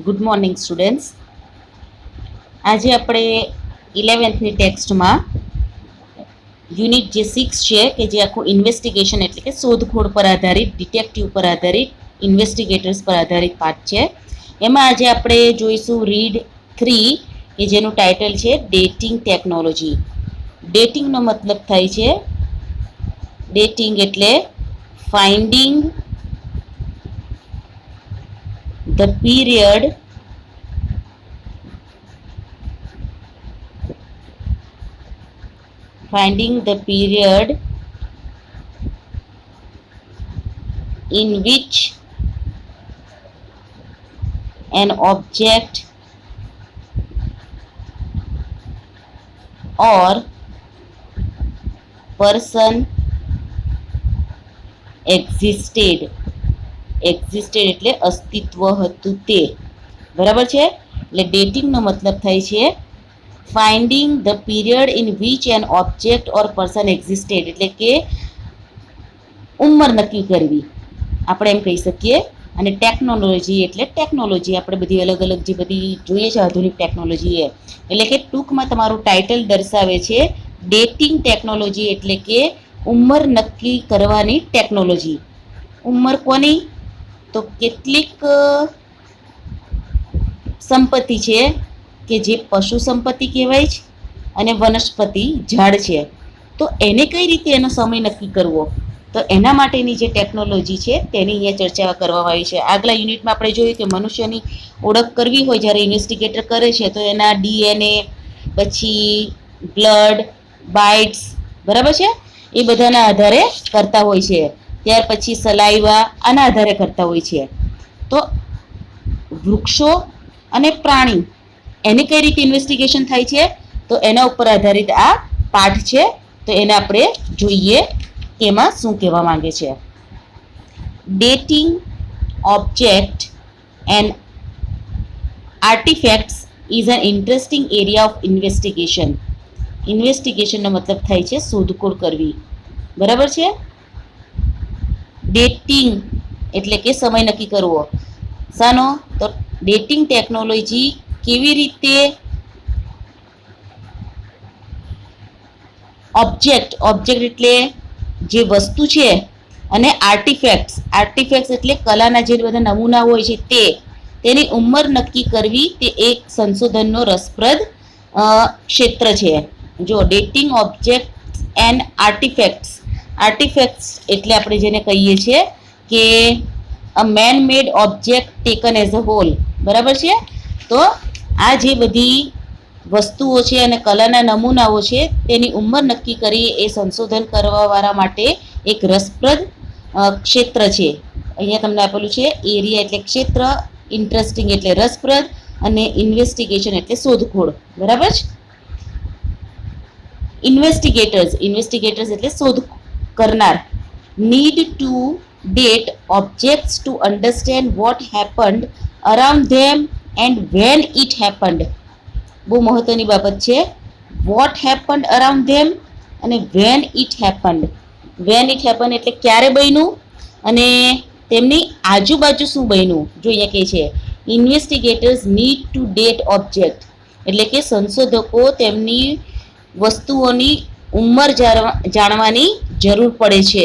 Good morning students. આજે આપણે 11th ટેક્સ્ટમાં unit જે 6 છે કે જે આખું ઇન્વેસ્ટિગેશન એટલે કે શોધખોળ પર આધારિત, ડિટેક્ટિવ પર આધારિત, ઇન્વેસ્ટિગેટર્સ પર આધારિત પાઠ છે. એમાં આજે આપણે જોઈશું રીડ 3 કે જેનું ટાઇટલ છે ડેટિંગ ટેકનોલોજી. ડેટિંગનો મતલબ થાય છે, ડેટિંગ એટલે finding the period in which an object or person existed એટલે અસ્તિત્વ હતું તે. બરાબર છે. એટલે ડેટિંગનો મતલબ થાય છે finding the period in which N object or person existed, એટલે કે ઉંમર નક્કી કરવી, આપણે એમ કહી શકીએ. અને ટેકનોલોજી એટલે ટેકનોલોજી આપણે બધી અલગ અલગ જે બધી જોઈએ છે આધુનિક ટેકનોલોજી એ, એટલે કે ટૂંકમાં તમારું ટાઇટલ દર્શાવે છે ડેટિંગ ટેકનોલોજી એટલે કે ઉંમર નક્કી કરવાની ટેકનોલોજી. ઉંમર કોની? તો કેટલીક સંપત્તિ છે કે જે પશુ સંપત્તિ કહેવાય છે અને વનસ્પતિ ઝાડ છે, તો એને કઈ રીતે એનો સમય નક્કી કરવો, તો એના માટેની જે ટેકનોલોજી છે તેની અહીંયા ચર્ચા કરવામાં આવી છે. આગલા યુનિટમાં આપણે જોયું કે મનુષ્યની ઓળખ કરવી હોય જ્યારે ઇન્વેસ્ટિગેટર કરે છે તો એના DNA, પછી બ્લડ, બાઇટ્સ, બરાબર છે, એ બધાના આધારે કરતા હોય છે. ત્યાર પછી સલાઈવા, આના આધારે કરતા હોય છે. તો વૃક્ષો અને પ્રાણી એની કઈ રીતે ઇન્વેસ્ટિગેશન થાય છે તો એના ઉપર આધારિત આ પાઠ છે. તો એને આપણે જોઈએ કે એમાં શું કહેવા માંગે છે. Dating object and artifacts is an interesting area of investigation. ઇન્વેસ્ટિગેશનનો મતલબ થાય છે શોધખોળ કરવી. બરાબર છે. ડેટિંગ એટલે કે સમય નક્કી કરવો. શાનો? તો ડેટિંગ ટેકનોલોજી કેવી રીતે ઓબ્જેક્ટ એટલે જે વસ્તુ છે, અને આર્ટિફેક્ટ્સ એટલે કલાના જે બધા નમૂના હોય છે તેની ઉંમર નક્કી કરવી, તે એક સંશોધનનો રસપ્રદ ક્ષેત્ર છે. જો ડેટિંગ ઓબ્જેક્ટ એન્ડ આર્ટિફેક્ટ્સ એટલે આપણે જેને કહીએ છીએ કે a man made object taken as a whole. બરાબર છે. તો આ જે બધી વસ્તુઓ છે અને કલાના નમૂનાઓ છે તેની ઉંમર નક્કી કરી એ સંશોધન કરવાવાળા માટે એક રસપ્રદ ક્ષેત્ર છે. અહીંયા તમને આપેલું છે એરિયા એટલે ક્ષેત્ર, ઇન્ટરેસ્ટિંગ એટલે રસપ્રદ, અને ઇન્વેસ્ટિગેશન એટલે શોધખોળ. બરાબર છે. ઇન્વેસ્ટિગેટર્સ એટલે શોધ કરનાર need to date objects to understand what happened around them and when it happened. બહુ મહત્વની બાબત છે. what happened around them અને when it happened એટલે ક્યારે બન્યું અને તેમની આજુબાજુ શું બન્યું. જો અહીંયા કહે છે ઇન્વેસ્ટિગેટર્સ નીડ ટુ ડેટ ઓબ્જેક્ટ, એટલે કે સંશોધકો તેમની વસ્તુઓની ઉંમર જાણવાની જરૂર પડે છે.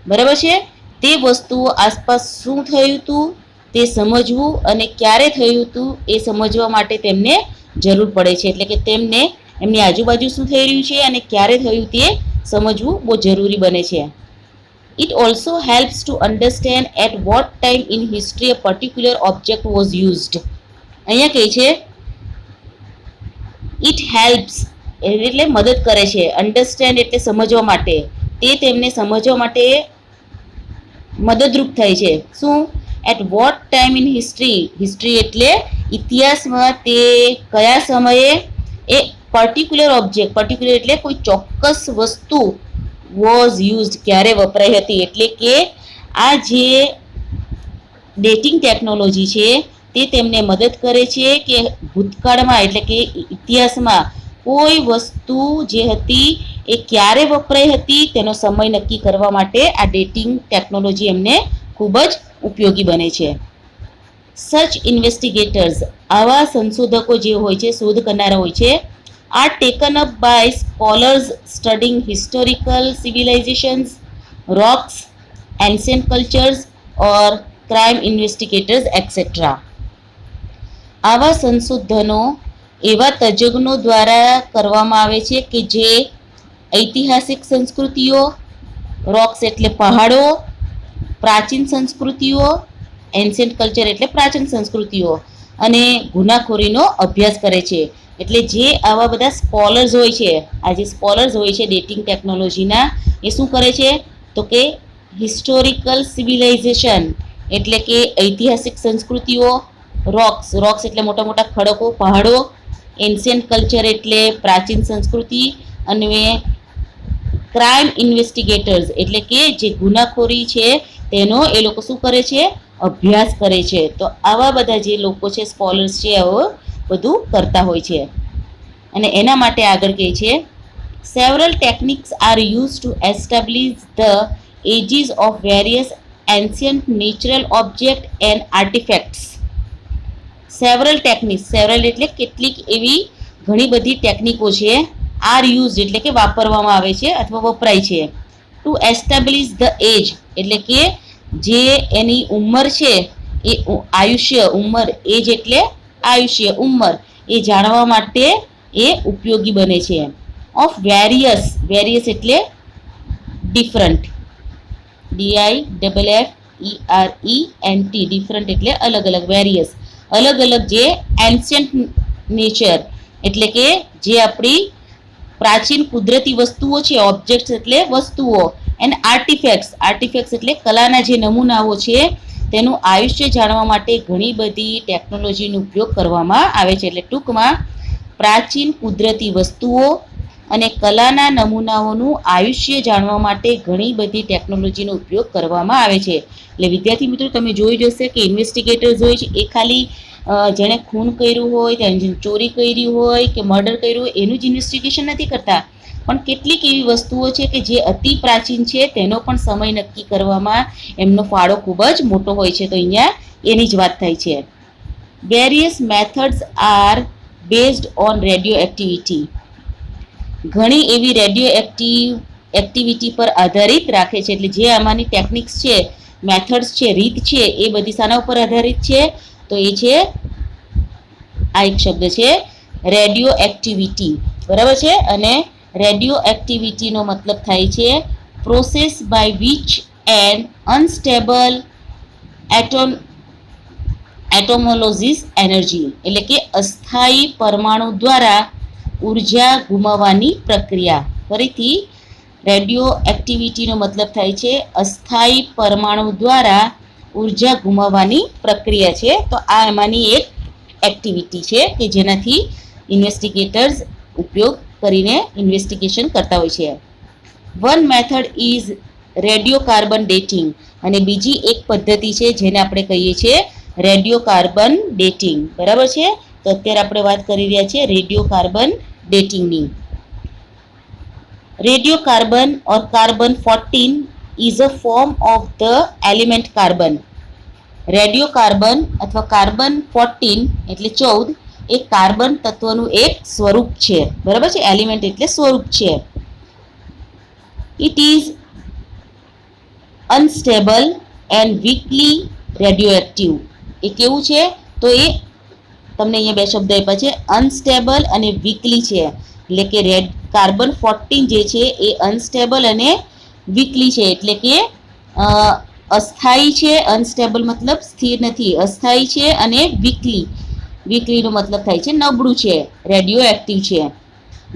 બરાબર છે. તે વસ્તુઓ આસપાસ શું થયું હતું તે સમજવું અને ક્યારે થયું હતું એ સમજવા માટે તેમને જરૂર પડે છે. એટલે કે તેમને એમની આજુબાજુ શું થઈ રહ્યું છે અને ક્યારે થયું તે સમજવું બહુ જરૂરી બને છે. It also helps to understand at what time in history a particular object was used. અહીંયા કહે છે ઇટ હેલ્પ્સ એટલે મદદ કરે છે, અન્ડરસ્ટેન્ડ એટલે સમજવા માટે, તે તેમને સમજવા માટે મદદરૂપ થાય છે. શું? At what time in history એટલે ઇતિહાસમાં તે કયા સમયે એ પર્ટિક્યુલર એટલે કોઈ ચોક્કસ વસ્તુ વોઝ યુઝડ ક્યારે વપરાઈ હતી. એટલે કે આ જે ડેટિંગ ટેકનોલોજી છે તે તેમને મદદ કરે છે કે ભૂતકાળમાં એટલે કે ઇતિહાસમાં કોઈ વસ્તુ જે હતી એ ક્યારે વપરાઈ હતી તેનો સમય નક્કી કરવા માટે આ ડેટિંગ ટેકનોલોજી એમને ખૂબ જ ઉપયોગી બને છે. સચ ઇન્વેસ્ટિગેટર્સ આવા સંશોધકો જે હોય છે, શોધ કરનારા હોય છે, are taken up by scholars studying historical civilisations, rocks, ancient cultures or crime investigators etcetera. આવા સંશોધનો એવા તજજ્ઞો દ્વારા કરવામાં આવે છે કે જે ઐતિહાસિક સંસ્કૃતિઓ, રોક્સ એટલે પહાડો, પ્રાચીન સંસ્કૃતિઓ, એન્શિયન્ટ કલ્ચર એટલે પ્રાચીન સંસ્કૃતિઓ અને ગુનાખોરીનો અભ્યાસ કરે છે. એટલે જે આવા બધા સ્કોલર્સ હોય છે, આ જે સ્કોલર્સ હોય છે ડેટિંગ ટેકનોલોજીના, એ શું કરે છે તો કે હિસ્ટોરિકલ સિવિલાઇઝેશન એટલે કે ઐતિહાસિક સંસ્કૃતિઓ, રોક્સ એટલે મોટા મોટા ખડકો, પહાડો, એન્શિયન્ટ કલ્ચર એટલે પ્રાચીન સંસ્કૃતિ અને ક્રાઇમ ઇન્વેસ્ટિગેટર્સ એટલે કે જે ગુનાખોરી છે તેનો એ લોકો શું કરે છે, અભ્યાસ કરે છે. તો આવા બધા જે લોકો છે, સ્કોલર્સ છે, આવો બધું કરતા હોય છે. અને એના માટે આગળ કહે છે, several techniques are use to establish the ages of various ancient natural object and artefacts. Several techniques, several એટલે કેટલીક એવી ઘણી બધી ટેકનિકો છે, આર યુઝ એટલે કે વાપરવામાં આવે છે અથવા વપરાય છે, ટુ એસ્ટાબ્લિશ ધ એજ એટલે કે જે એની ઉંમર છે એ આયુષ્ય, ઉંમર, એજ એટલે આયુષ્ય, ઉંમર, એ જાણવા માટે એ ઉપયોગી બને છે. ઓફ વેરિયસ, વેરિયસ એટલે ડિફરન્ટ, DIFFERENT, ડિફરન્ટ એટલે અલગ અલગ, વેરિયસ અલગ અલગ, જે એન્શિયન્ટ નેચર એટલે કે જે આપણી પ્રાચીન કુદરતી વસ્તુઓ છે, ઓબ્જેક્ટ્સ એટલે વસ્તુઓ, એન્ડ આર્ટિફેક્ટ્સ એટલે કલાના જે નમૂનાઓ છે તેનું આયુષ્ય જાણવા માટે ઘણી બધી ટેકનોલોજીનો ઉપયોગ કરવામાં આવે છે. એટલે ટૂંકમાં પ્રાચીન કુદરતી વસ્તુઓ અને કલાના નમૂનાઓનું આયુષ્ય જાણવા માટે ઘણી બધી ટેકનોલોજીનો ઉપયોગ કરવામાં આવે છે. એટલે વિદ્યાર્થી મિત્રો, તમે જોઈ જશે કે ઇન્વેસ્ટિગેટર્સ હોય છે એ ખાલી જેણે ખૂન કર્યું હોય, જેણે ચોરી કરી હોય કે મર્ડર કર્યું હોય એનું જ ઇન્વેસ્ટિગેશન નથી કરતા, પણ કેટલીક એવી વસ્તુઓ છે કે જે અતિ પ્રાચીન છે તેનો પણ સમય નક્કી કરવામાં એમનો ફાળો ખૂબ જ મોટો હોય છે. તો અહીંયા એની જ વાત થાય છે. Various methods are based on radioactivity. ઘણી એવી રેડિયો એક્ટિવિટી પર આધારિત રાખે છે. એટલે જે આમાંની ટેકનિક્સ છે, મેથડ્સ છે, રીત છે, એ બધી શાના ઉપર આધારિત છે તો એ છે, આ એક શબ્દ છે રેડિયો એક્ટિવિટી, બરાબર છે. અને રેડિયો એક્ટિવિટીનો મતલબ થાય છે process by which an unstable atom loses energy એટલે કે અસ્થાયી પરમાણુ દ્વારા ઉર્જા ગુમાવવાની પ્રક્રિયા. ફરીથી, રેડિયો એક્ટિવિટીનો મતલબ થાય છે અસ્થાયી પરમાણુ દ્વારા ઉર્જા ગુમાવવાની પ્રક્રિયા છે. તો આ એમાંની એક એક્ટિવિટી છે કે જેનાથી ઇન્વેસ્ટિગેટર્સ ઉપયોગ કરીને ઇન્વેસ્ટિગેશન કરતા હોય છે. One method is radio carbon dating, અને બીજી એક પદ્ધતિ છે જેને આપણે કહીએ છીએ રેડિયો કાર્બન ડેટિંગ, બરાબર છે. તો અત્યારે આપણે વાત કરી રહ્યા છીએ રેડિયો કાર્બન ડેટિંગની. Radio carbon or carbon 14 is a form of the element carbon. Radio carbon અથવા કાર્બન 14 એટલે 14 એ કાર્બન તત્વનું એક સ્વરૂપ છે, બરાબર છે. એલિમેન્ટ એટલે સ્વરૂપ છે. It is unstable and weakly radioactive. એ કેવું છે તો એ તમને અહીંયા બે શબ્દ આપ્યા છે, અનસ્ટેબલ અને વીકલી છે. એટલે કે કાર્બન 14 જે છે એ અનસ્ટેબલ અને વીકલી છે, એટલે કે અસ્થાયી છે. અનસ્ટેબલ મતલબ સ્થિર નથી, અસ્થાયી છે. અને વીકલીનો મતલબ થાય છે નબળું છે, રેડિયો એક્ટિવ છે.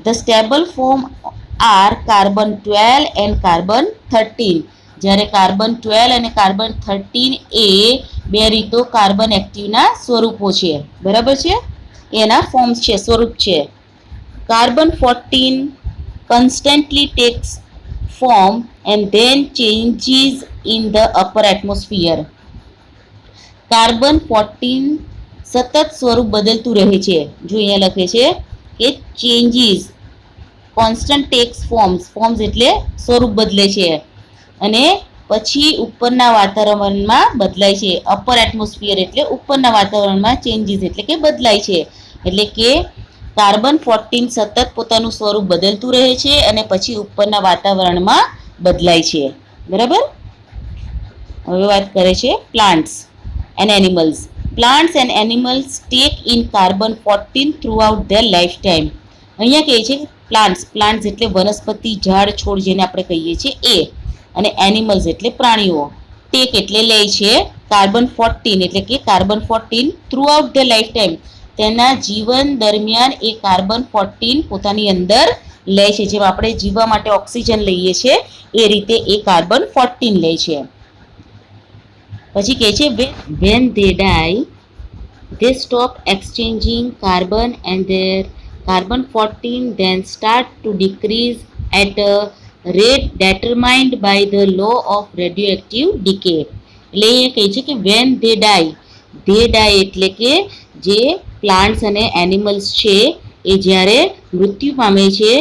The stable form are carbon 12 and carbon 13. જ્યારે કાર્બન 12 અને કાર્બન 13 એ બે રીતો કાર્બન એક્ટિવના સ્વરૂપો છે, બરાબર છે, એના ફોર્મ્સ છે, સ્વરૂપ છે. Carbon 14 constantly takes form and then changes in the upper atmosphere. Carbon 14 સતત સ્વરૂપ બદલતું રહે છે. જો અહીંયા લખે છે કે ચેન્જીસ, કોન્સ્ટન્ટ ટેક્સ ફોર્મ્સ એટલે સ્વરૂપ બદલે છે, અને પછી ઉપરના વાતાવરણમાં બદલાય છે. અપર એટમોસ્ફિયર એટલે ઉપરના વાતાવરણમાં ચેન્જીસ એટલે કે બદલાય છે. એટલે કે કાર્બન 14 સતત પોતાનું સ્વરૂપ બદલતું રહે છે અને પછી ઉપરના વાતાવરણમાં બદલાય છે. બરાબર. હવે વાત કરે છે plants and animals. Plants and animals tech in carbon 14 throughout there life time. અહીંયા કહે છે પ્લાન્ટ્સ એટલે વનસ્પતિ, ઝાડ, છોડ જેને આપણે કહીએ છીએ એ, અને એનિમલ્સ એટલે પ્રાણીઓ. ટેક એટલે લે છે કાર્બન 14 એટલે કે carbon 14 throughout the life time, તેના જીવન દરમિયાન એ કાર્બન 14 પોતાની અંદર લે છે. જેમ આપણે જીવવા માટે ઓક્સિજન લઈએ છીએ એ રીતે એ કાર્બન 14 લે છે. પછી કહે છે when they die they stop exchanging carbon and their carbon 14 then start to decrease at a rate determined by the law of radioactive decay. એટલે એ કહે છે કે when they die એટલે કે જે પ્લાન્ટ્સ અને એનિમલ્સ છે એ જ્યારે મૃત્યુ પામે છે,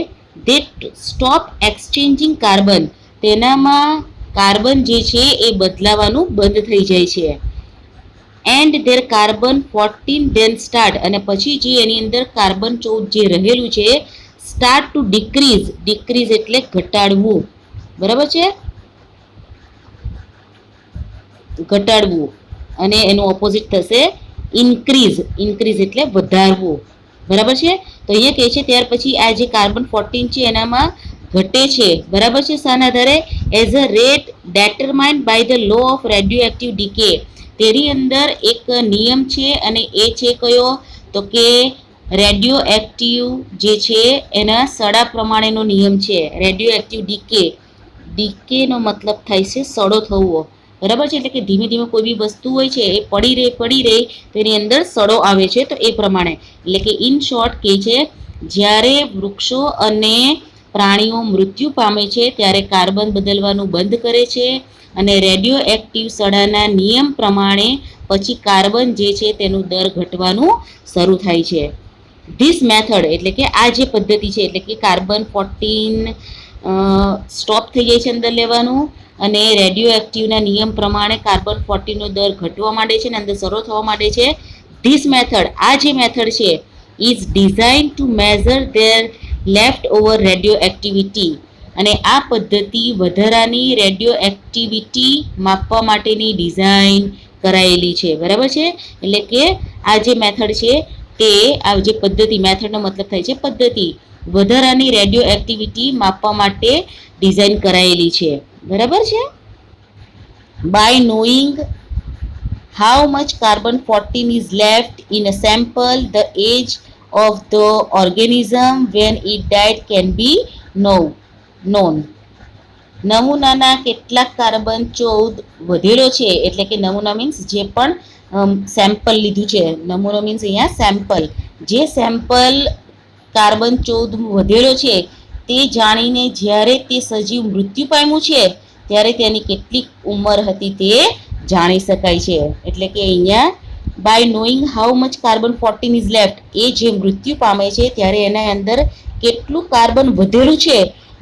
they stop exchanging carbon, તેનામાં કાર્બન જે છે એ બદલાવાનું બંધ થઈ જાય છે. And there carbon 14 then start, અને પછી જે એની અંદર કાર્બન 14 જે રહેલું છે સ્ટાર્ટ ટુ ડિક્રીઝ એટલે ઘટાડવું. બરાબર છે, ઘટાડવું, અને એનું ઓપોઝિટ થશે ઇન્ક્રીઝ એટલે વધારવું. બરાબર છે. તો અહીંયા કહે છે ત્યાર પછી આ જે કાર્બન 14 છે એનામાં ઘટે છે. બરાબર છે. શાના આધારે? As a rate determined by the law of radio active decay. તેની અંદર એક નિયમ છે અને એ છે કયો? તો કે રેડિયો એક્ટિવ જે છે એના સડા પ્રમાણેનો નિયમ છે. રેડિયો એક્ટિવ ડીકેનો મતલબ થાય છે સડો થવો. બરાબર છે. એટલે કે ધીમે ધીમે કોઈ બી વસ્તુ હોય છે એ પડી રહી તો એની અંદર સડો આવે છે. તો એ પ્રમાણે એટલે કે ઇન શોર્ટ કહે છે જ્યારે વૃક્ષો અને પ્રાણીઓ મૃત્યુ પામે છે ત્યારે કાર્બન બદલવાનું બંધ કરે છે અને રેડિયો એક્ટિવ સડાના નિયમ પ્રમાણે પછી કાર્બન જે છે તેનું દર ઘટવાનું શરૂ થાય છે. ધીસ મેથડ એટલે કે આ જે પદ્ધતિ છે એટલે કે કાર્બન 14 સ્ટોપ થઈ જાય છે અંદર લેવાનું, અને રેડિયો એક્ટિવના નિયમ પ્રમાણે કાર્બન 14 નો દર ઘટવા માંડે છે અને અંદર સરો થવા માંડે છે. ધીસ મેથડ, આ જે મેથડ છે, is design two measure there left over radio activity, અને આ પદ્ધતિ વધારાની રેડિયો એક્ટિવિટી માપવા માટેની ડિઝાઇન કરાયેલી છે. બરાબર છે. એટલે કે આ જે મેથડ છે તે આ જે પદ્ધતિ, મેથડનો મતલબ થાય છે પદ્ધતિ, વધારાની રેડિયો એક્ટિવિટી માપવા માટે ડિઝાઇન કરાયેલી છે. બરાબર છે. By knowing how much carbon 14 is left in a sample, the age of the organism when it died can be known. નમૂનાના કેટલાક કાર્બન 14 વધેલો છે, એટલે કે નમૂના મીન્સ જે પણ સેમ્પલ લીધું છે, નમૂનો મીન્સ અહીંયા સેમ્પલ, જે સેમ્પલ કાર્બન 14 વધેલો છે તે જાણીને જ્યારે તે સજીવ મૃત્યુ પામ્યું છે ત્યારે તેની કેટલીક ઉંમર હતી તે જાણી શકાય છે. એટલે કે અહીંયા by knowing how much carbon 14 is left, એ જે મૃત્યુ પામે છે ત્યારે એના અંદર કેટલું કાર્બન વધેલું છે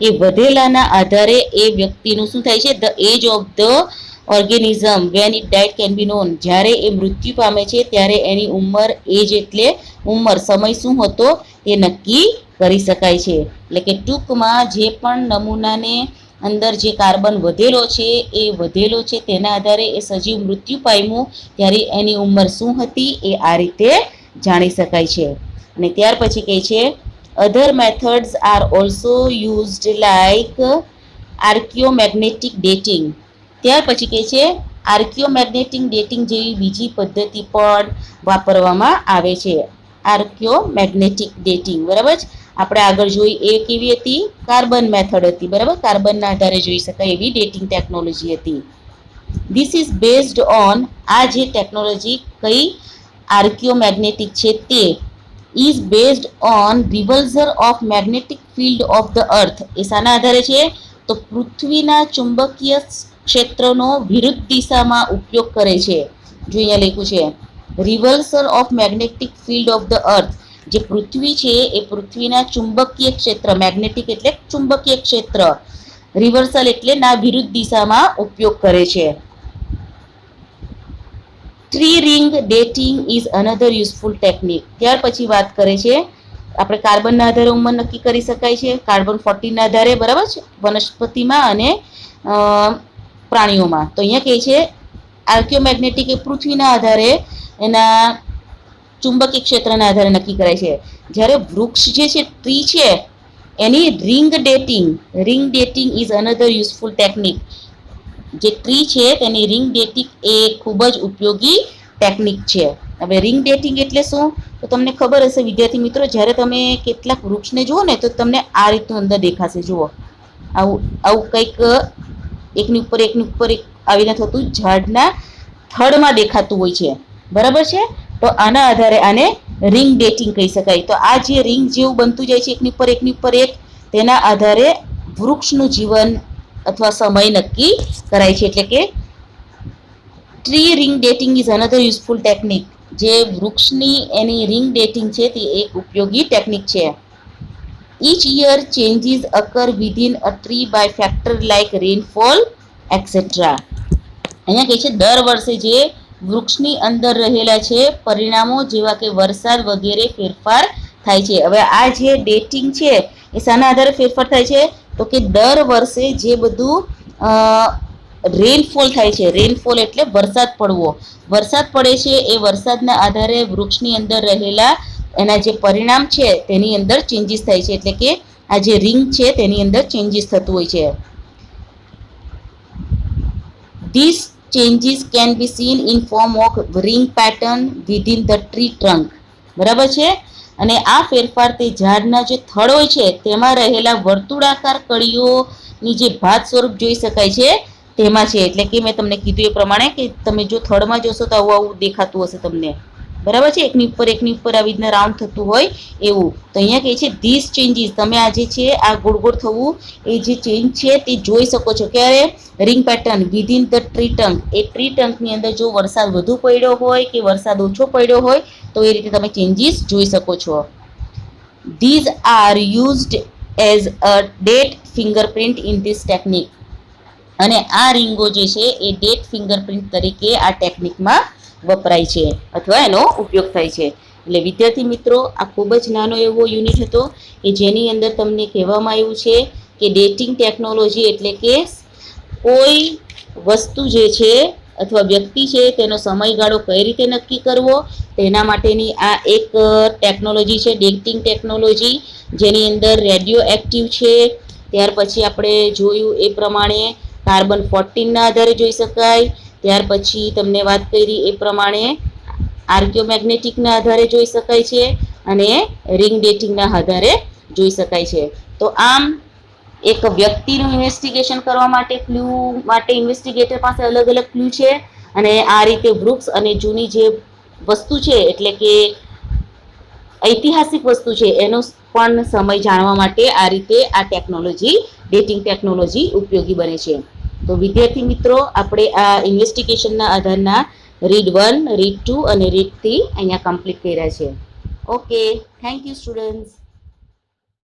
એ વધેલાના આધારે એ વ્યક્તિનું શું થાય છે? The age of the organism when it died can be known, જ્યારે એ મૃત્યુ પામે છે ત્યારે એની ઉંમર, એજ એટલે ઉંમર, સમય શું હતો તે નક્કી કરી શકાય છે. એટલે કે ટૂંકમાં જે પણ નમૂનાને અંદર જે કાર્બન વધેલો છે એ વધેલો છે તેના આધારે એ સજીવ મૃત્યુ પામ્યું ત્યારે એની ઉંમર શું હતી એ આ રીતે જાણી શકાય છે. અને ત્યાર પછી કહે છે other methods are also used like archaeomagnetic dating. ત્યાર પછી કહે છે આર્કિયોમેગ્નેટિક ડેટિંગ જેવી બીજી પદ્ધતિ પણ વાપરવામાં આવે છે. આર્કિયોમેગ્નેટિક ડેટિંગ, બરાબર છે. આપણે આગળ જોઈ એ કેવી હતી? કાર્બન મેથડ હતી. બરાબર, કાર્બનના આધારે જોઈ શકાય એવી ડેટિંગ ટેકનોલોજી હતી. ધીસ ઇઝ બેઝડ ઓન, આ જે ટેકનોલોજી કઈ આર્કિયોમેગ્નેટિક છે તે is based on reversal of magnetic field of the earth. એ શાના આધારે છે? તો પૃથ્વીના ચુંબકીય ક્ષેત્રનો વિરુદ્ધ દિશામાં ઉપયોગ કરે છે. જો અહીંયા લખ્યું છે reversal of magnetic field of the earth. જે પૃથ્વી છે એ પૃથ્વીના ચુંબકીય ક્ષેત્ર, મેગ્નેટિક એટલે ચુંબકીય ક્ષેત્ર, રિવર્સલ એટલે ના વિરુદ્ધ દિશામાં ઉપયોગ કરે છે. Tree ring dating is another useful technique. ત્યાર પછી વાત કરે છે આપણે કાર્બનના આધારે ઉંમર નક્કી કરી શકાય છે, કાર્બન 14ના આધારે, બરાબર છે, વનસ્પતિમાં અને પ્રાણીઓમાં. તો અહીંયા કહે છે આર્કિયોમેગ્નેટિક એ પૃથ્વીના આધારે એના ચુંબકીય ક્ષેત્રના આધારે નક્કી કરાય છે. જ્યારે વૃક્ષ જે છે, ટ્રી છે, એની ring dating is another useful technique. જે ટ્રી છે તેની રિંગ ડેટિંગ એ ખૂબ જ ઉપયોગી ટેકનિક છે. હવે રિંગ ડેટિંગ એટલે શું, તો તમને ખબર હશે વિદ્યાર્થી મિત્રો, જ્યારે તમે કેટલાક વૃક્ષને જુઓ ને તો તમને આ રીતનું અંદર દેખાશે. જુઓ, આવું કંઈક એકની ઉપર એક આવી રીતના થતું ઝાડના થડમાં દેખાતું હોય છે, બરાબર છે. તો આના આધારે આને રિંગ ડેટિંગ કહી શકાય. તો આ જે રિંગ જેવું બનતું જાય છે એકની ઉપર એક, તેના આધારે વૃક્ષનું જીવન અથવા સમય નક્કી કરાય છે. એટલે કે tree ring dating is another useful technique. જે વૃક્ષની એની રિંગ ડેટિંગ છે તે એક ઉપયોગી ટેકનિક છે. Each year changes occur within a tree by factor like rainfall, etc. અહીંયા કહે છે દર વર્ષે જે વૃક્ષની અંદર રહેલા છે પરિણામો જેવા કે વરસાદ વગેરે ફેરફાર થાય છે. હવે આ જે ડેટિંગ છે એ શાના આધારે ફેરફાર થાય છે, તો કે દર વર્ષે જે બધું રેનફોલ થાય છે, રેનફોલ એટલે વરસાદ પડવો, વરસાદ પડે છે એ વરસાદના આધારે વૃક્ષની અંદર રહેલા એના જે પરિણામ છે તેની અંદર ચેન્જીસ થાય છે. એટલે કે આ જે રિંગ છે તેની અંદર ચેન્જીસ થતું હોય છે. This changes can be seen in form of ring pattern within the tree trunk. બરાબર છે. અને આ ફેરફાર તે ઝાડના જે થડ હોય છે તેમાં રહેલા વર્તુળાકાર કળીઓની જે ભાત સ્વરૂપ જોઈ શકાય છે તેમાં છે. એટલે કે મેં તમને કીધું એ પ્રમાણે કે તમે જો થડમાં જોશો તો આવું દેખાતું હશે તમને, બરાબર છે, એકની ઉપર આવી રીતના રાઉન્ડ થતું હોય એવું. તો અહીંયા કહે છે ધીસ ચેન્જીસ, તમે આ જે છે આ ગોળ થવું એ જે ચેન્જ છે તે જોઈ શકો છો. ક્યારે? Ring pattern within the tree trunk. એ ટ્રી ટ્રંકની અંદર જો વરસાદ વધુ પડ્યો હોય કે વરસાદ ઓછો પડ્યો હોય તો એ રીતે તમે ચેન્જીસ જોઈ શકો છો. These are used as a date fingerprint in this technique. અને આ રીંગો જે છે એ ડેટ ફિંગરપ્રિન્ટ તરીકે આ ટેકનિકમાં વપરાય છે અથવા એનો ઉપયોગ થાય છે. એટલે વિદ્યાર્થી મિત્રો, આ ખૂબ જ નાનો એવો યુનિટ હતો કે જેની અંદર તમને કહેવામાં આવ્યું છે કે ડેટિંગ ટેકનોલોજી એટલે કે કોઈ વસ્તુ જે છે અથવા વ્યક્તિ છે તેનો સમયગાળો કઈ રીતે નક્કી કરવો તેના માટેની આ એક ટેકનોલોજી છે, ડેટિંગ ટેકનોલોજી, જેની અંદર રેડિયો એક્ટિવ છે. ત્યાર પછી આપણે જોયું એ પ્રમાણે કાર્બન 14ના આધારે જોઈ શકાય. ત્યાર પછી તમને વાત કરી એ પ્રમાણે આર્કિયોમેગ્નેટિકના આધારે જોઈ શકાય છે અને રિંગ ડેટિંગના આધારે જોઈ શકાય છે. તો આમ એક વ્યક્તિનું ઇન્વેસ્ટિગેશન કરવા માટે ક્લુ માટે ઇન્વેસ્ટિગેટર પાસે અલગ અલગ ક્લુ છે અને આ રીતે વૃક્ષ અને જૂની જે વસ્તુ છે એટલે કે ઐતિહાસિક વસ્તુ છે એનો પણ સમય જાણવા માટે આ રીતે આ ટેકનોલોજી, ડેટિંગ ટેકનોલોજી ઉપયોગી બને છે. તો વિદ્યાર્થી મિત્રો, આપણે આ ઇન્વેસ્ટિગેશનના આધારના રીડ 1, રીડ 2 અને રીડ 3 અહીંયા કમ્પ્લીટ કર્યા છે. Okay, thank you students.